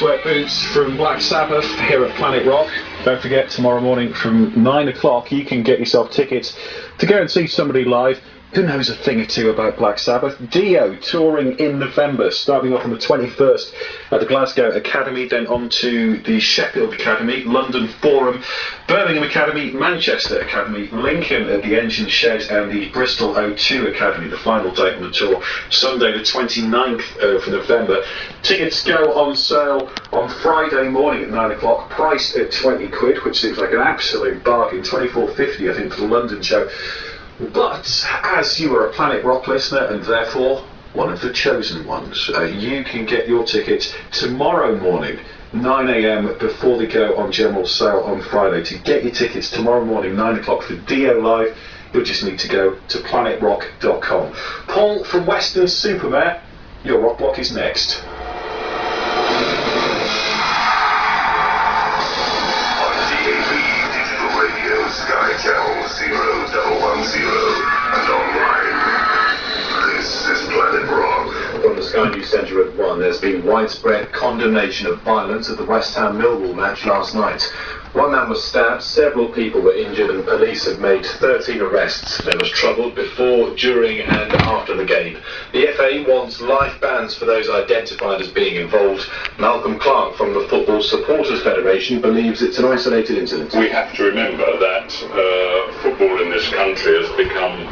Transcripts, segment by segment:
Wet Boots from Black Sabbath here at Planet Rock. Don't forget, tomorrow morning from 9 o'clock you can get yourself tickets to go and see somebody live who knows a thing or two about Black Sabbath. Dio touring in November, starting off on the 21st at the Glasgow Academy, then on to the Sheffield Academy, London Forum, Birmingham Academy, Manchester Academy, Lincoln at the Engine Shed, and the Bristol O2 Academy. The final date on the tour, Sunday the 29th of November. Tickets go on sale on Friday morning at 9 o'clock, priced at 20 quid, which seems like an absolute bargain, 24.50 I think for the London show. But as you are a Planet Rock listener and therefore one of the chosen ones, you can get your tickets tomorrow morning, 9 AM, before they go on general sale on Friday. To get your tickets tomorrow morning, 9 o'clock for Dio Live, you'll just need to go to planetrock.com. Paul from Western Supermare, your rock block is next. Sky Channel 0110 and online. This is Planet Rock. From the Sky News Centre at 1, there's been widespread condemnation of violence at the West Ham Millwall match last night. One man was stabbed, several people were injured, and police have made 13 arrests. There was trouble before, during and after the game. The FA wants life bans for those identified as being involved. Malcolm Clark from the Football Supporters Federation believes it's an isolated incident. We have to remember that football in this country has become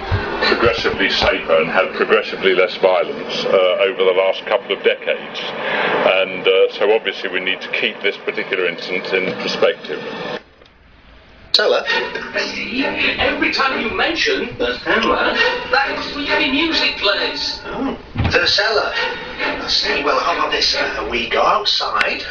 progressively safer and had progressively less violence over the last couple of decades. And so obviously we need to keep this particular incident in perspective. Cellar? Every time you mention the cellar, that's the heavy music plays. Oh, the cellar. I say, well, how about this? We go outside,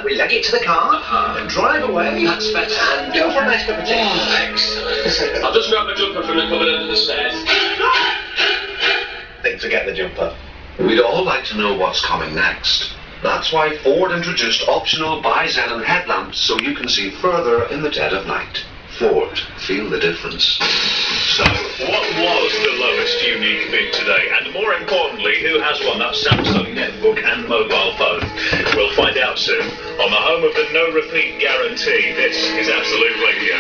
we leg it to the car, and drive away. That's better. And go for a nice cup of tea. Excellent. I'll just grab my jumper from the cupboard under the stairs. Think forget the jumper. We'd all like to know what's coming next. That's why Ford introduced optional bi-xenon headlamps so you can see further in the dead of night. Ford, feel the difference. So, what was the lowest unique bid today? And more importantly, who has won that Samsung netbook and mobile phone? We'll find out out soon on the home of the no repeat guarantee. This is Absolute Radio.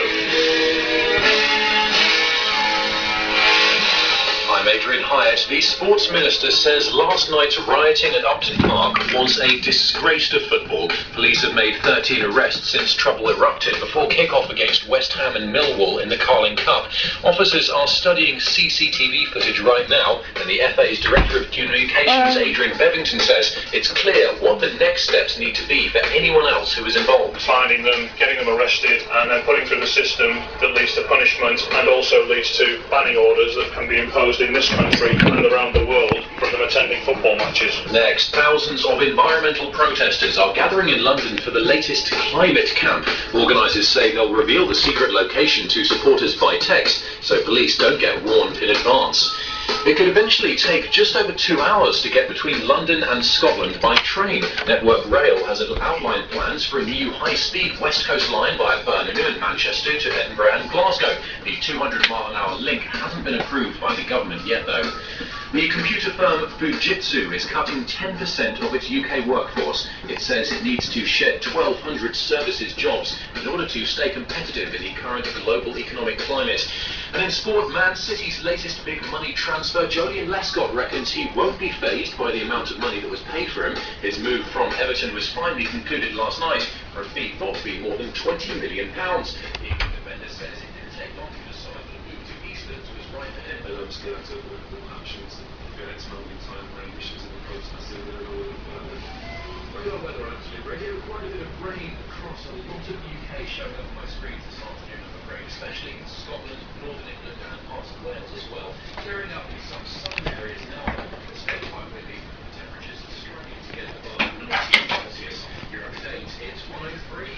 I'm Adrian Hyatt. The sports minister says last night's rioting at Upton Park was a disgrace to football. Police have made 13 arrests since trouble erupted before kick-off against West Ham and Millwall in the Carling Cup. Officers are studying CCTV footage right now, and the FA's Director of Communications, Adrian Bevington, says it's clear what the next steps need to be for anyone else who is involved. Finding them, getting them arrested, and then putting through the system that leads to punishment and also leads to banning orders that can be imposed in this country and around the world from them attending football matches. Next, thousands of environmental protesters are gathering in London for the latest climate camp. Organisers say they'll reveal the secret location to supporters by text, so police don't get warned in advance. It could eventually take just over 2 hours to get between London and Scotland by train. Network Rail has outlined plans for a new high-speed West Coast line via Birmingham and Manchester to Edinburgh and Glasgow. The 200-mile-an-hour link hasn't been approved by the government yet, though. The computer firm Fujitsu is cutting 10% of its UK workforce. It says it needs to shed 1,200 services jobs in order to stay competitive in the current global economic climate. And in sport, Man City's latest big money transfer, Julian Lescott reckons he won't be fazed by the amount of money that was paid for him. His move from Everton was finally concluded last night for a fee thought to be more than £20 million. The defender says it didn't take long to decide that a move to Eastlands was right for him. I'm scared to the actions at the next moment in time for ambitions and the protests that are all Very well weather actually, Radio. Quite a bit of rain across a lot of UK showing up on my screens this afternoon, I'm afraid, especially in Scotland, Northern England and parts of Wales as well. Clearing up in some southern areas now, it's staying quite windy. Temperatures are struggling to get above 90 Celsius. Your update, it's 103.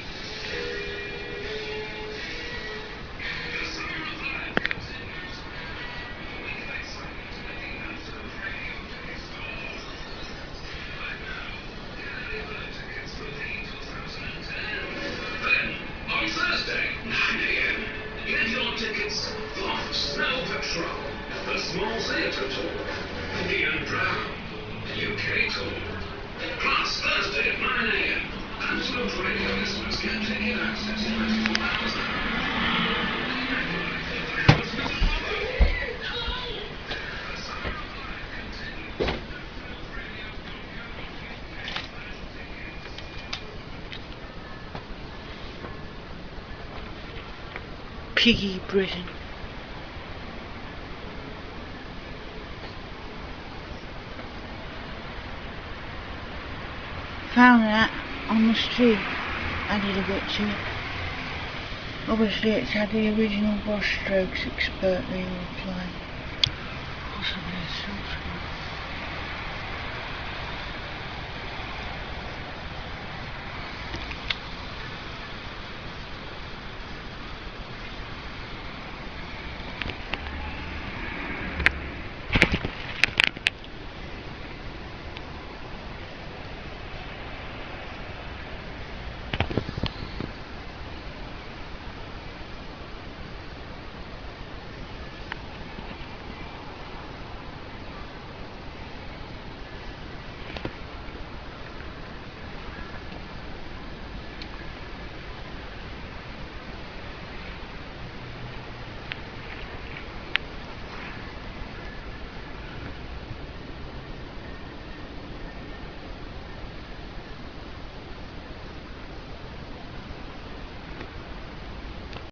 On Thursday, 9 a.m., get your tickets for Snow Patrol, the Small Theatre Tour, Ian Brown, UK Tour. Plus, Thursday at 9 a.m., Absolute Radio listeners get ticket access 24 hours Piggy Britain. Found that on the street. Added a bit to it. Obviously it's had the original brush strokes expertly applied. Possibly